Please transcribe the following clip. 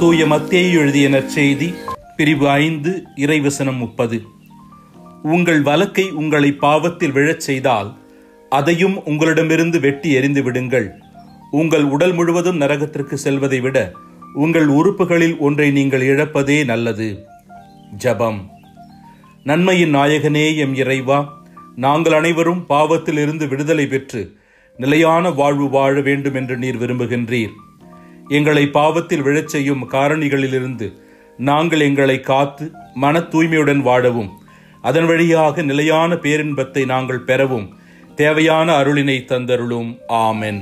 தூய மத்தேயு எழுதிய நற்செய்தி பிரிவு 5 இறைவசனம் 30. உங்கள் வலக்கை உங்களை பாவத்தில் விழச் செய்தால் அதையும் உங்களிடமிருந்து வெட்டி எறிந்து விடுங்கள். உங்கள் உடல் முழுவதும் நரகத்திற்கு செல்வதை விட உங்கள் உறுப்புகளில் ஒன்றை நீங்கள் இழப்பதே நல்லது. ஜெபம். நன்மையின் நாயகனே எம் இறைவா, நாங்கள் அனைவரும் பாவத்தில் இருந்து விடுதலை பெற்று நிலையான வாழ்வு வாழ வேண்டும் என்று நீர் விரும்புகின்றீர். எங்களை பாவத்தில் விழச் செய்யும் காரணிகளிலிருந்து நாங்கள் எங்களை காத்து மன தூய்மையுடன் வாழவும், அதன் வழியாக நிலையான பேரின்பத்தை நாங்கள் பெறவும் தேவையான அருளினை தந்தருளும். ஆமென்.